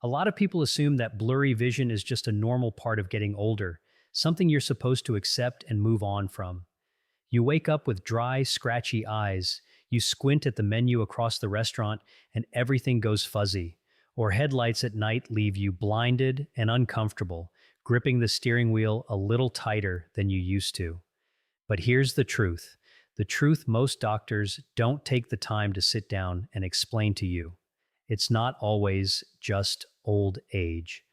A lot of people assume that blurry vision is just a normal part of getting older, something you're supposed to accept and move on from. You wake up with dry, scratchy eyes, you squint at the menu across the restaurant, and everything goes fuzzy. Or headlights at night leave you blinded and uncomfortable, gripping the steering wheel a little tighter than you used to. But here's the truth. The truth most doctors don't take the time to sit down and explain to you. It's not always just old age.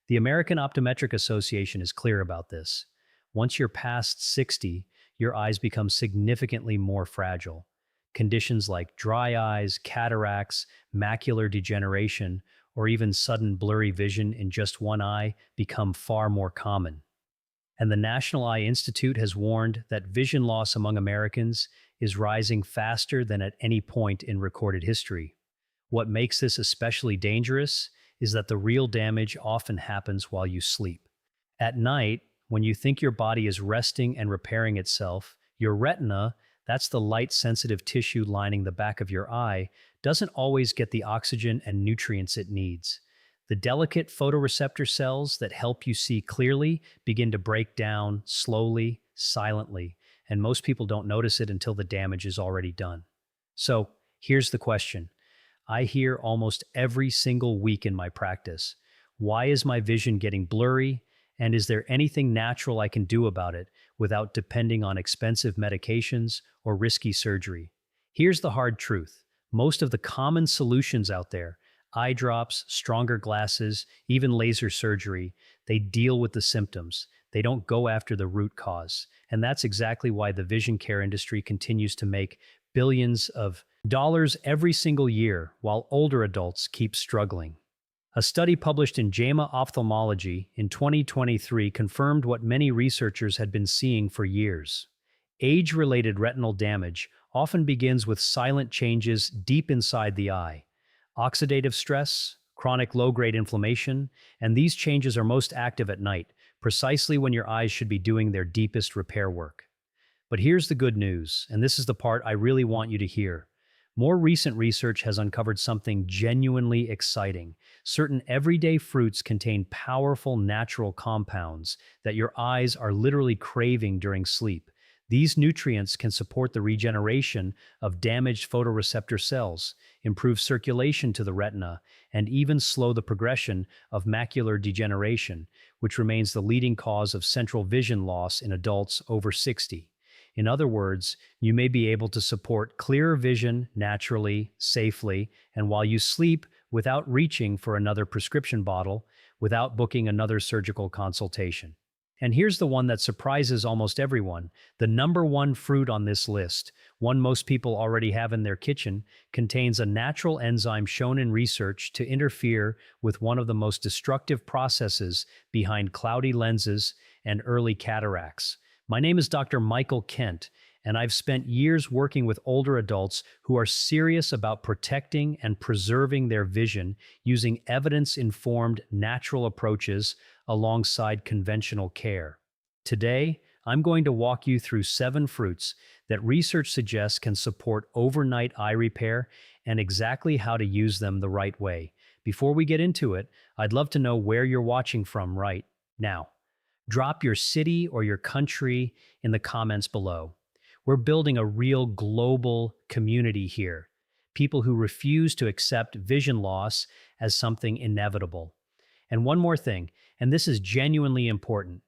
The American Optometric Association is clear about this. Once you're past 60, your eyes become significantly more fragile. Conditions like dry eyes, cataracts, macular degeneration, or even sudden blurry vision in just one eye become far more common. And the National Eye Institute has warned that vision loss among Americans is rising faster than at any point in recorded history. What makes this especially dangerous is that the real damage often happens while you sleep. At night, when you think your body is resting and repairing itself, your retina, that's the light-sensitive tissue lining the back of your eye, doesn't always get the oxygen and nutrients it needs. The delicate photoreceptor cells that help you see clearly begin to break down slowly, silently, and most people don't notice it until the damage is already done. So, here's the question. I hear almost every single week in my practice. Why is my vision getting blurry? And is there anything natural I can do about it without depending on expensive medications or risky surgery? Here's the hard truth. Most of the common solutions out there, eye drops, stronger glasses, even laser surgery, they deal with the symptoms. They don't go after the root cause. And that's exactly why the vision care industry continues to make billions of dollars every single year while older adults keep struggling. A study published in JAMA Ophthalmology in 2023 confirmed what many researchers had been seeing for years. Age-related retinal damage often begins with silent changes deep inside the eye. Oxidative stress, chronic low-grade inflammation, and these changes are most active at night, precisely when your eyes should be doing their deepest repair work. But here's the good news, and this is the part I really want you to hear. More recent research has uncovered something genuinely exciting. Certain everyday fruits contain powerful natural compounds that your eyes are literally craving during sleep. These nutrients can support the regeneration of damaged photoreceptor cells, improve circulation to the retina, and even slow the progression of macular degeneration, which remains the leading cause of central vision loss in adults over 60. In other words, you may be able to support clearer vision naturally, safely, and while you sleep without reaching for another prescription bottle, without booking another surgical consultation. And here's the one that surprises almost everyone. The number one fruit on this list, one most people already have in their kitchen, contains a natural enzyme shown in research to interfere with one of the most destructive processes behind cloudy lenses and early cataracts. My name is Dr. Michael Kent, and I've spent years working with older adults who are serious about protecting and preserving their vision using evidence-informed natural approaches alongside conventional care. Today, I'm going to walk you through 7 fruits that research suggests can support overnight eye repair and exactly how to use them the right way. Before we get into it, I'd love to know where you're watching from right now. Drop your city or your country in the comments below. We're building a real global community here. People who refuse to accept vision loss as something inevitable. And one more thing, and this is genuinely important.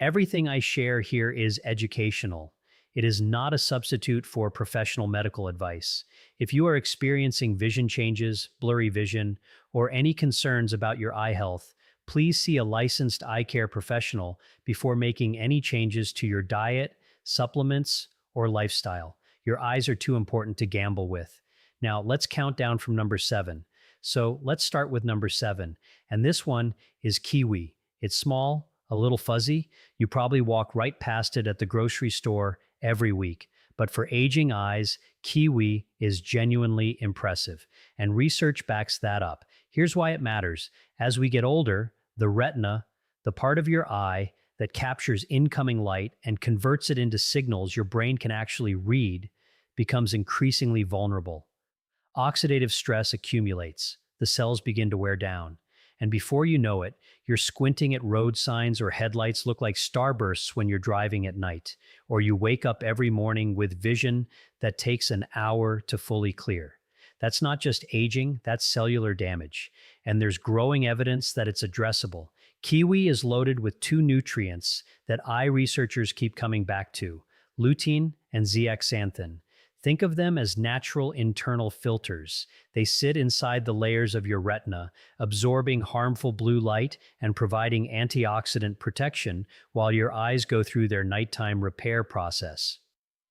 Everything I share here is educational. It is not a substitute for professional medical advice. If you are experiencing vision changes, blurry vision, or any concerns about your eye health, please see a licensed eye care professional before making any changes to your diet, supplements, or lifestyle. Your eyes are too important to gamble with. Now, let's count down from number 7. So let's start with number 7. And this one is kiwi. It's small, a little fuzzy. You probably walk right past it at the grocery store every week. But for aging eyes, kiwi is genuinely impressive. And research backs that up. Here's why it matters. As we get older, the retina, the part of your eye that captures incoming light and converts it into signals your brain can actually read, becomes increasingly vulnerable. Oxidative stress accumulates. The cells begin to wear down. And before you know it, you're squinting at road signs or headlights look like starbursts when you're driving at night, or you wake up every morning with vision that takes an hour to fully clear. That's not just aging, that's cellular damage. And there's growing evidence that it's addressable. Kiwi is loaded with two nutrients that eye researchers keep coming back to: lutein and zeaxanthin. Think of them as natural internal filters. They sit inside the layers of your retina, absorbing harmful blue light and providing antioxidant protection while your eyes go through their nighttime repair process.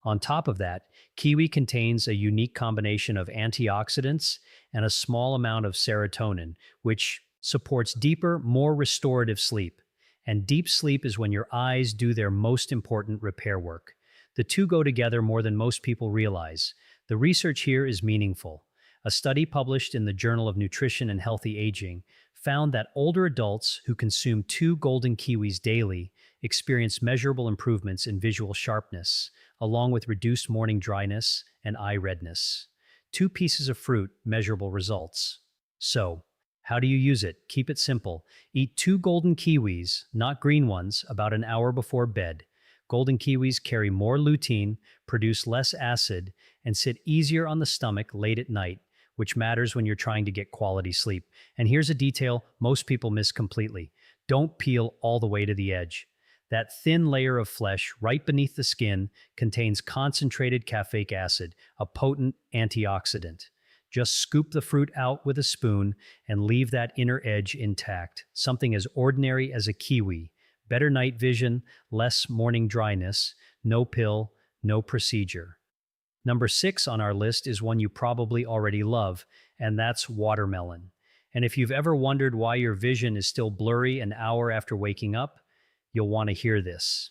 On top of that, kiwi contains a unique combination of antioxidants and a small amount of serotonin, which supports deeper, more restorative sleep. And deep sleep is when your eyes do their most important repair work. The two go together more than most people realize. The research here is meaningful. A study published in the Journal of Nutrition and Healthy Aging found that older adults who consume two golden kiwis daily experience measurable improvements in visual sharpness, along with reduced morning dryness and eye redness. Two pieces of fruit, measurable results. So, how do you use it? Keep it simple. Eat two golden kiwis, not green ones, about an hour before bed. Golden kiwis carry more lutein, produce less acid, and sit easier on the stomach late at night, which matters when you're trying to get quality sleep. And here's a detail most people miss completely. Don't peel all the way to the edge. That thin layer of flesh right beneath the skin contains concentrated caffeic acid, a potent antioxidant. Just scoop the fruit out with a spoon and leave that inner edge intact, something as ordinary as a kiwi. Better night vision, less morning dryness, no pill, no procedure. Number 6 on our list is one you probably already love, and that's watermelon. And if you've ever wondered why your vision is still blurry an hour after waking up, you'll want to hear this.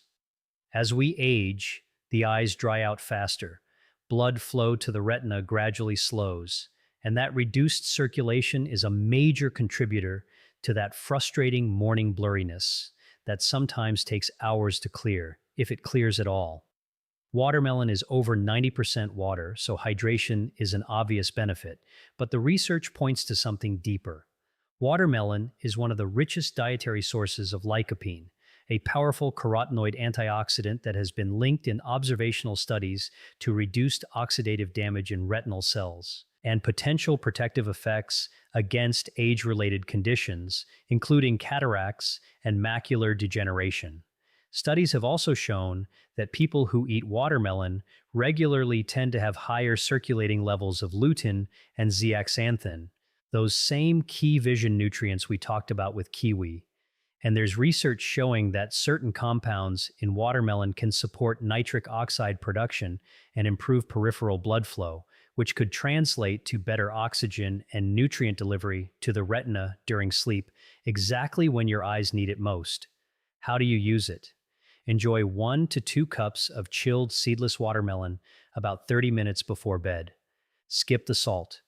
As we age, the eyes dry out faster. Blood flow to the retina gradually slows, and that reduced circulation is a major contributor to that frustrating morning blurriness that sometimes takes hours to clear, if it clears at all. Watermelon is over 90% water, so hydration is an obvious benefit, but the research points to something deeper. Watermelon is one of the richest dietary sources of lycopene, a powerful carotenoid antioxidant that has been linked in observational studies to reduced oxidative damage in retinal cells and potential protective effects against age-related conditions, including cataracts and macular degeneration. Studies have also shown that people who eat watermelon regularly tend to have higher circulating levels of lutein and zeaxanthin, those same key vision nutrients we talked about with kiwi. And there's research showing that certain compounds in watermelon can support nitric oxide production and improve peripheral blood flow, which could translate to better oxygen and nutrient delivery to the retina during sleep, exactly when your eyes need it most. How do you use it? Enjoy 1 to 2 cups of chilled seedless watermelon about 30 minutes before bed. Skip the salt.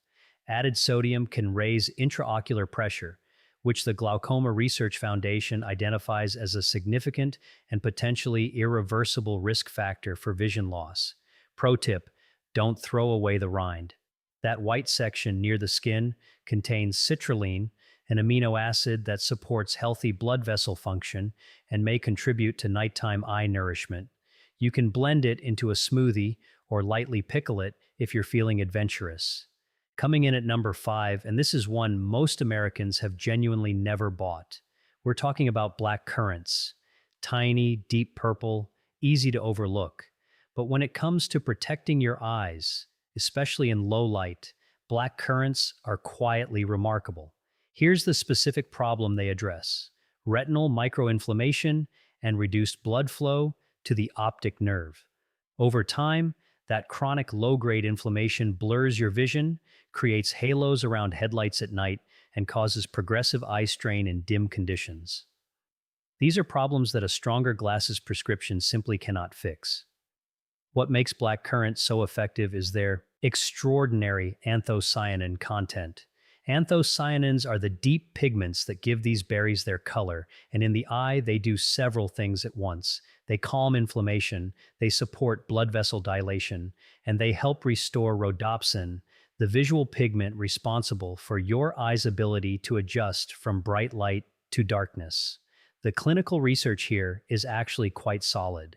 Added sodium can raise intraocular pressure, which the Glaucoma Research Foundation identifies as a significant and potentially irreversible risk factor for vision loss. Pro tip: don't throw away the rind. That white section near the skin contains citrulline, an amino acid that supports healthy blood vessel function and may contribute to nighttime eye nourishment. You can blend it into a smoothie or lightly pickle it if you're feeling adventurous. Coming in at number 5, and this is one most Americans have genuinely never bought. We're talking about black currants. Tiny, deep purple, easy to overlook. But when it comes to protecting your eyes, especially in low light, black currants are quietly remarkable. Here's the specific problem they address: retinal microinflammation and reduced blood flow to the optic nerve. Over time, that chronic low-grade inflammation blurs your vision, creates halos around headlights at night, and causes progressive eye strain in dim conditions. These are problems that a stronger glasses prescription simply cannot fix. What makes black currant so effective is their extraordinary anthocyanin content. Anthocyanins are the deep pigments that give these berries their color, and in the eye, they do several things at once. They calm inflammation, they support blood vessel dilation, and they help restore rhodopsin, the visual pigment responsible for your eye's ability to adjust from bright light to darkness. The clinical research here is actually quite solid.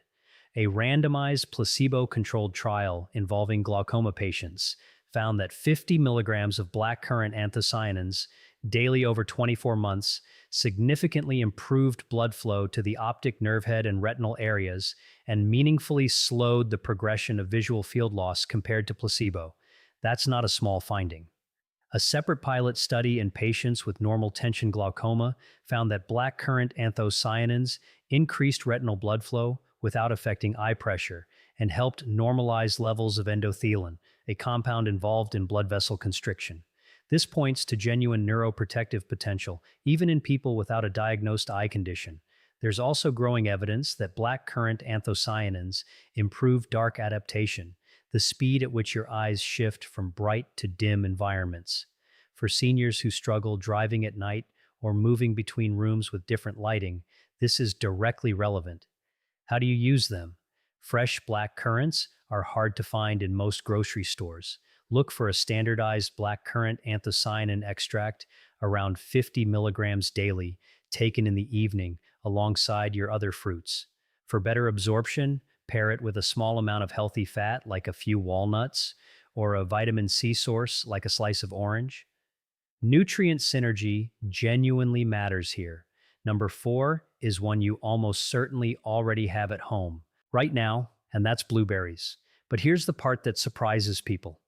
A randomized placebo-controlled trial involving glaucoma patients found that 50 milligrams of blackcurrant anthocyanins daily over 24 months significantly improved blood flow to the optic nerve head and retinal areas and meaningfully slowed the progression of visual field loss compared to placebo. That's not a small finding. A separate pilot study in patients with normal tension glaucoma found that blackcurrant anthocyanins increased retinal blood flow without affecting eye pressure and helped normalize levels of endothelin, a compound involved in blood vessel constriction. This points to genuine neuroprotective potential, even in people without a diagnosed eye condition. There's also growing evidence that blackcurrant anthocyanins improve dark adaptation, the speed at which your eyes shift from bright to dim environments. For seniors who struggle driving at night or moving between rooms with different lighting, this is directly relevant. How do you use them? Fresh black currants are hard to find in most grocery stores. Look for a standardized blackcurrant anthocyanin extract around 50 milligrams daily, taken in the evening alongside your other fruits. For better absorption, pair it with a small amount of healthy fat like a few walnuts, or a vitamin C source like a slice of orange. Nutrient synergy genuinely matters here. Number 4 is one you almost certainly already have at home right now, and that's blueberries. But here's the part that surprises people.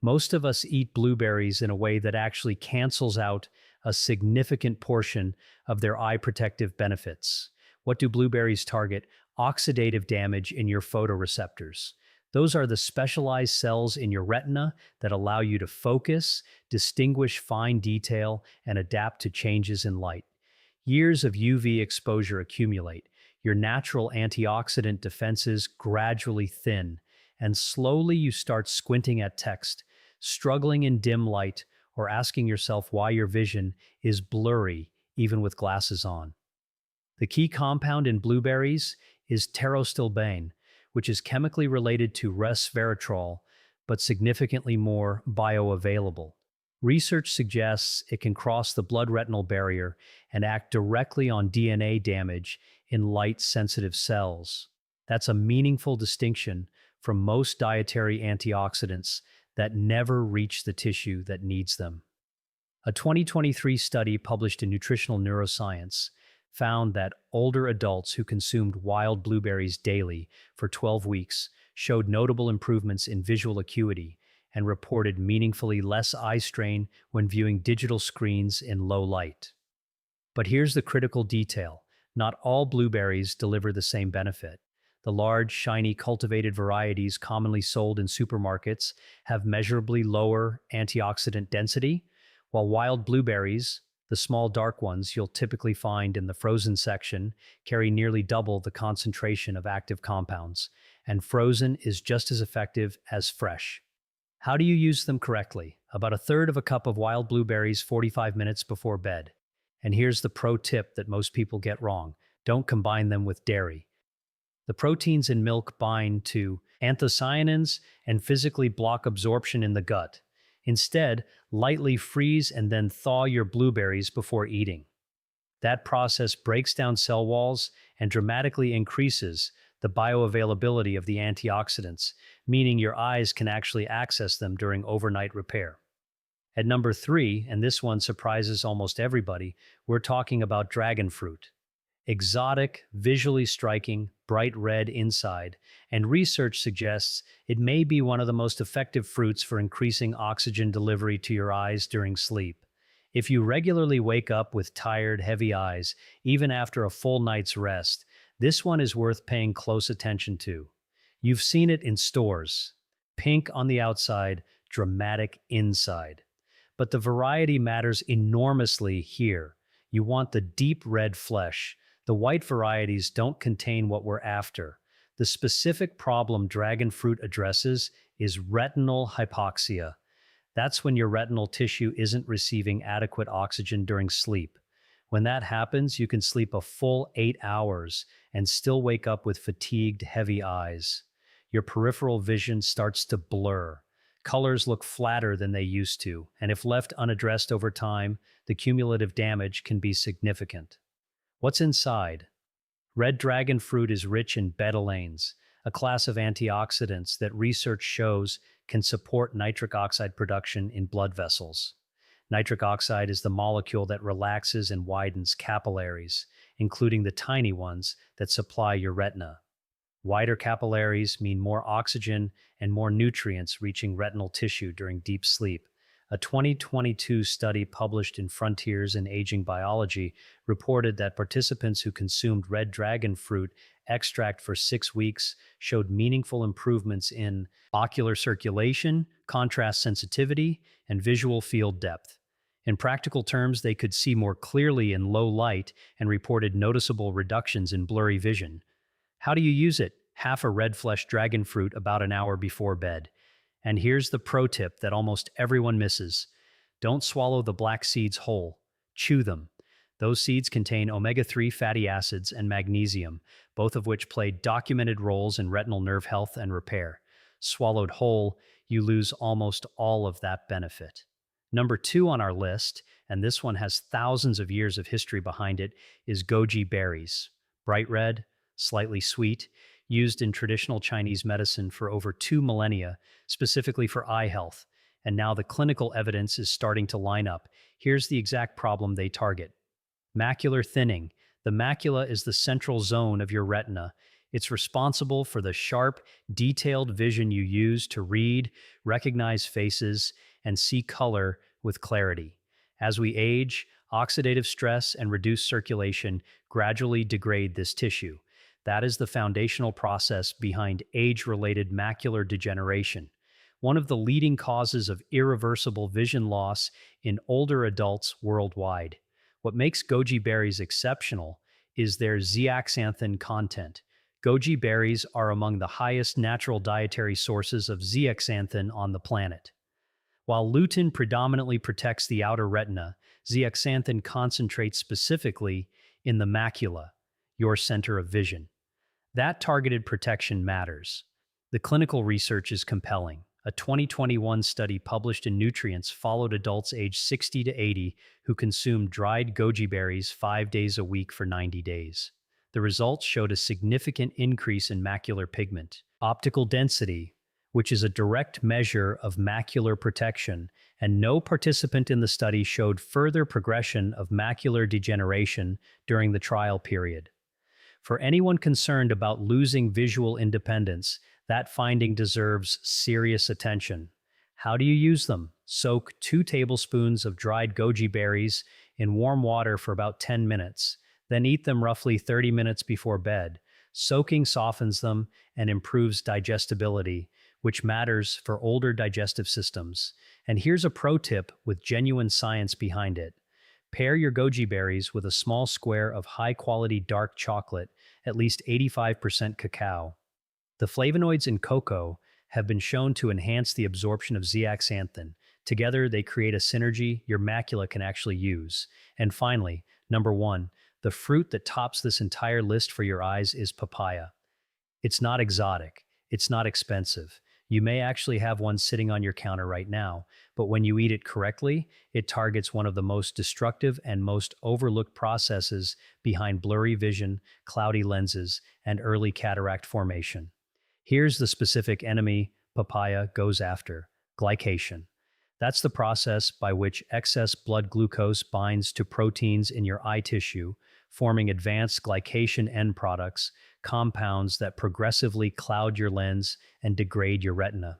Most of us eat blueberries in a way that actually cancels out a significant portion of their eye protective benefits. What do blueberries target? Oxidative damage in your photoreceptors. Those are the specialized cells in your retina that allow you to focus, distinguish fine detail, and adapt to changes in light. Years of UV exposure accumulate. Your natural antioxidant defenses gradually thin, and slowly you start squinting at text, struggling in dim light, or asking yourself why your vision is blurry even with glasses on. The key compound in blueberries is pterostilbene, which is chemically related to resveratrol, but significantly more bioavailable. Research suggests it can cross the blood-retinal barrier and act directly on DNA damage in light-sensitive cells. That's a meaningful distinction from most dietary antioxidants that never reach the tissue that needs them. A 2023 study published in Nutritional Neuroscience found that older adults who consumed wild blueberries daily for 12 weeks showed notable improvements in visual acuity and reported meaningfully less eye strain when viewing digital screens in low light. But here's the critical detail. Not all blueberries deliver the same benefit. The large, shiny, cultivated varieties commonly sold in supermarkets have measurably lower antioxidant density, while wild blueberries, the small dark ones you'll typically find in the frozen section, carry nearly double the concentration of active compounds, and frozen is just as effective as fresh. How do you use them correctly? About a third of a cup of wild blueberries 45 minutes before bed. And here's the pro tip that most people get wrong. Don't combine them with dairy. The proteins in milk bind to anthocyanins and physically block absorption in the gut. Instead, lightly freeze and then thaw your blueberries before eating. That process breaks down cell walls and dramatically increases the bioavailability of the antioxidants, meaning your eyes can actually access them during overnight repair. At number 3, and this one surprises almost everybody, we're talking about dragon fruit. Exotic, visually striking, bright red inside, and research suggests it may be one of the most effective fruits for increasing oxygen delivery to your eyes during sleep. If you regularly wake up with tired, heavy eyes, even after a full night's rest, this one is worth paying close attention to. You've seen it in stores. Pink on the outside, dramatic inside. But the variety matters enormously here. You want the deep red flesh. The white varieties don't contain what we're after. The specific problem dragon fruit addresses is retinal hypoxia. That's when your retinal tissue isn't receiving adequate oxygen during sleep. When that happens, you can sleep a full 8 hours and still wake up with fatigued, heavy eyes. Your peripheral vision starts to blur, Colors look flatter than they used to, and if left unaddressed over time, the cumulative damage can be significant. What's inside? Red dragon fruit is rich in betalains, a class of antioxidants that research shows can support nitric oxide production in blood vessels. Nitric oxide is the molecule that relaxes and widens capillaries, including the tiny ones that supply your retina. Wider capillaries mean more oxygen and more nutrients reaching retinal tissue during deep sleep. A 2022 study published in Frontiers in Aging Biology reported that participants who consumed red dragon fruit extract for 6 weeks showed meaningful improvements in ocular circulation, contrast sensitivity, and visual field depth. In practical terms, they could see more clearly in low light and reported noticeable reductions in blurry vision. How do you use it? Half a red flesh dragon fruit about an hour before bed. And here's the pro tip that almost everyone misses. Don't swallow the black seeds whole. Chew them. Those seeds contain omega-3 fatty acids and magnesium, both of which play documented roles in retinal nerve health and repair. Swallowed whole, you lose almost all of that benefit. Number 2 on our list, and this one has thousands of years of history behind it, is goji berries. Bright red, slightly sweet, used in traditional Chinese medicine for over 2 millennia, specifically for eye health. And now the clinical evidence is starting to line up. Here's the exact problem they target. Macular thinning. The macula is the central zone of your retina. It's responsible for the sharp, detailed vision you use to read, recognize faces, and see color with clarity. As we age, oxidative stress and reduced circulation gradually degrade this tissue. That is the foundational process behind age-related macular degeneration, one of the leading causes of irreversible vision loss in older adults worldwide. What makes goji berries exceptional is their zeaxanthin content. Goji berries are among the highest natural dietary sources of zeaxanthin on the planet. While lutein predominantly protects the outer retina, zeaxanthin concentrates specifically in the macula, your center of vision. That targeted protection matters. The clinical research is compelling. A 2021 study published in Nutrients followed adults aged 60 to 80 who consumed dried goji berries 5 days a week for 90 days. The results showed a significant increase in macular pigment, optical density, which is a direct measure of macular protection, and no participant in the study showed further progression of macular degeneration during the trial period. For anyone concerned about losing visual independence, that finding deserves serious attention. How do you use them? Soak 2 tablespoons of dried goji berries in warm water for about 10 minutes, then eat them roughly 30 minutes before bed. Soaking softens them and improves digestibility, which matters for older digestive systems. And here's a pro tip with genuine science behind it. Pair your goji berries with a small square of high-quality dark chocolate, at least 85% cacao. The flavonoids in cocoa have been shown to enhance the absorption of zeaxanthin. Together, they create a synergy your macula can actually use. And finally, number 1, the fruit that tops this entire list for your eyes is papaya. It's not exotic. It's not expensive. You may actually have one sitting on your counter right now, but when you eat it correctly, it targets one of the most destructive and most overlooked processes behind blurry vision, cloudy lenses, and early cataract formation. Here's the specific enemy papaya goes after: glycation. That's the process by which excess blood glucose binds to proteins in your eye tissue, forming advanced glycation end products, compounds that progressively cloud your lens and degrade your retina.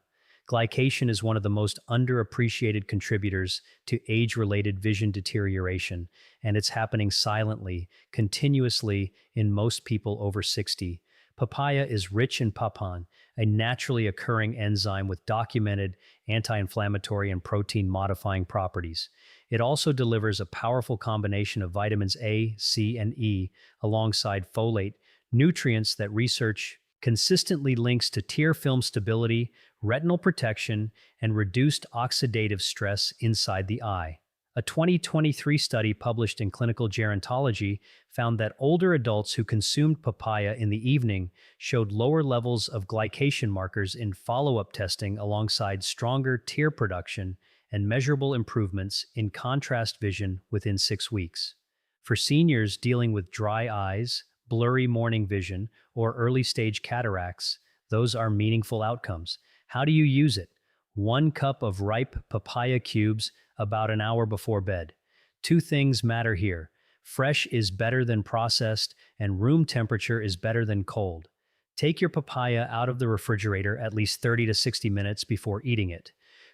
Glycation is one of the most underappreciated contributors to age-related vision deterioration, and it's happening silently, continuously in most people over 60. Papaya is rich in papain, a naturally occurring enzyme with documented anti-inflammatory and protein-modifying properties. It also delivers a powerful combination of vitamins A, C, and E, alongside folate, nutrients that research consistently links to tear film stability, retinal protection, and reduced oxidative stress inside the eye. A 2023 study published in Clinical Gerontology found that older adults who consumed papaya in the evening showed lower levels of glycation markers in follow-up testing alongside stronger tear production and measurable improvements in contrast vision within 6 weeks. For seniors dealing with dry eyes, blurry morning vision, or early-stage cataracts, those are meaningful outcomes. How do you use it? 1 cup of ripe papaya cubes about an hour before bed. Two things matter here. Fresh is better than processed, and room temperature is better than cold. Take your papaya out of the refrigerator at least 30 to 60 minutes before eating it.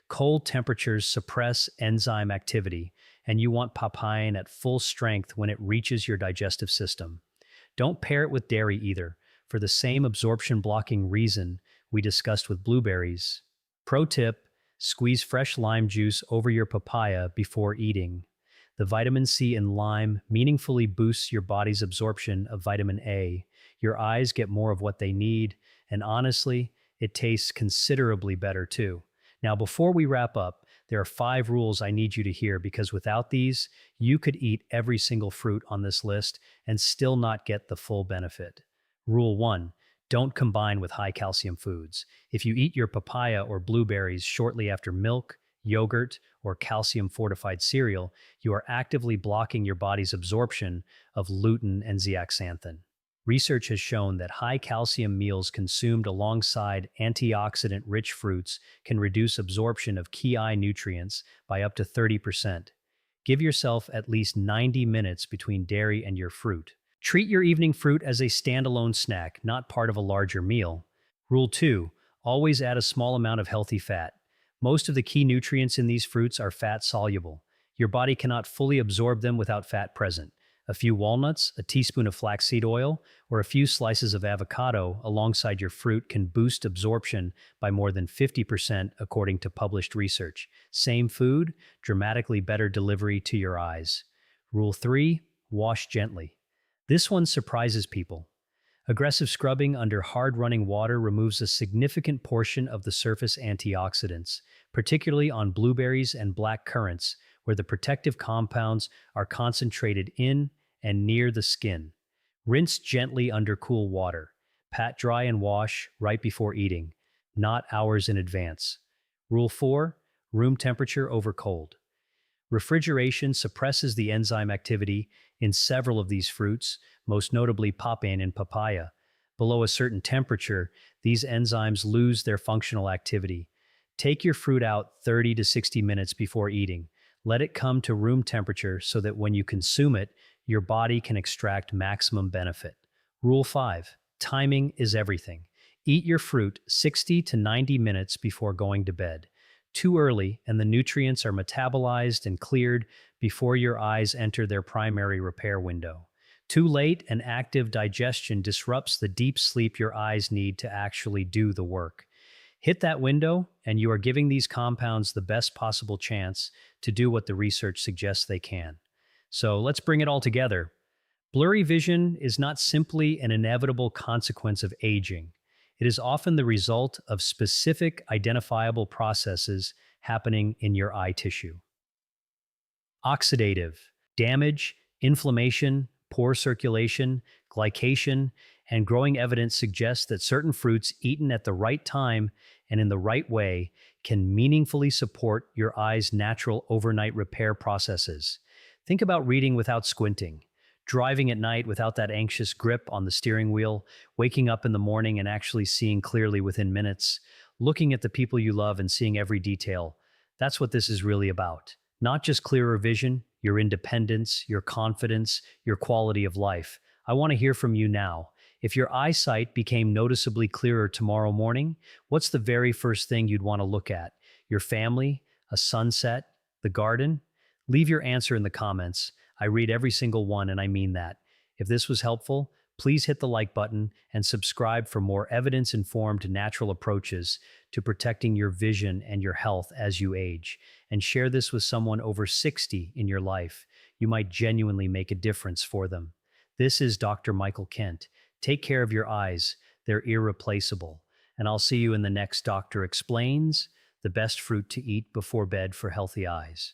Cold temperatures suppress enzyme activity, and you want papain at full strength when it reaches your digestive system. Don't pair it with dairy either, for the same absorption blocking reason we discussed with blueberries. Pro tip: squeeze fresh lime juice over your papaya before eating. The vitamin C in lime meaningfully boosts your body's absorption of vitamin A. Your eyes get more of what they need, and honestly, it tastes considerably better too. Now, before we wrap up, there are 5 rules I need you to hear because without these, you could eat every single fruit on this list and still not get the full benefit. Rule 1: don't combine with high calcium foods. If you eat your papaya or blueberries shortly after milk, yogurt, or calcium fortified cereal, you are actively blocking your body's absorption of lutein and zeaxanthin. Research has shown that high calcium meals consumed alongside antioxidant rich fruits can reduce absorption of key eye nutrients by up to 30%. Give yourself at least 90 minutes between dairy and your fruit. Treat your evening fruit as a standalone snack, not part of a larger meal. Rule 2: always add a small amount of healthy fat. Most of the key nutrients in these fruits are fat soluble. Your body cannot fully absorb them without fat present. A few walnuts, a teaspoon of flaxseed oil, or a few slices of avocado alongside your fruit can boost absorption by more than 50% according to published research. Same food, dramatically better delivery to your eyes. Rule 3: wash gently. This one surprises people. Aggressive scrubbing under hard running water removes a significant portion of the surface antioxidants, particularly on blueberries and black currants, where the protective compounds are concentrated in and near the skin. Rinse gently under cool water. Pat dry and wash right before eating, not hours in advance. Rule 4: room temperature over cold. Refrigeration suppresses the enzyme activity in several of these fruits, most notably papain and papaya. Below a certain temperature, these enzymes lose their functional activity. Take your fruit out 30 to 60 minutes before eating. Let it come to room temperature so that when you consume it, your body can extract maximum benefit. Rule 5: timing is everything. Eat your fruit 60 to 90 minutes before going to bed. Too early, and the nutrients are metabolized and cleared before your eyes enter their primary repair window. Too late, and active digestion disrupts the deep sleep your eyes need to actually do the work. Hit that window, and you are giving these compounds the best possible chance to do what the research suggests they can. So let's bring it all together. Blurry vision is not simply an inevitable consequence of aging. It is often the result of specific identifiable processes happening in your eye tissue. Oxidative damage, inflammation, poor circulation, glycation, and growing evidence suggests that certain fruits eaten at the right time and in the right way can meaningfully support your eye's natural overnight repair processes. Think about reading without squinting, driving at night without that anxious grip on the steering wheel, waking up in the morning and actually seeing clearly within minutes, looking at the people you love and seeing every detail. That's what this is really about. Not just clearer vision, your independence, your confidence, your quality of life. I want to hear from you now. If your eyesight became noticeably clearer tomorrow morning, what's the very first thing you'd want to look at? Your family? A sunset? The garden? Leave your answer in the comments. I read every single one, and I mean that. If this was helpful, please hit the like button and subscribe for more evidence-informed natural approaches to protecting your vision and your health as you age. And share this with someone over 60 in your life. You might genuinely make a difference for them. This is Dr. Michael Kent. Take care of your eyes. They're irreplaceable. And I'll see you in the next Doctor Explains, the best fruit to eat before bed for healthy eyes.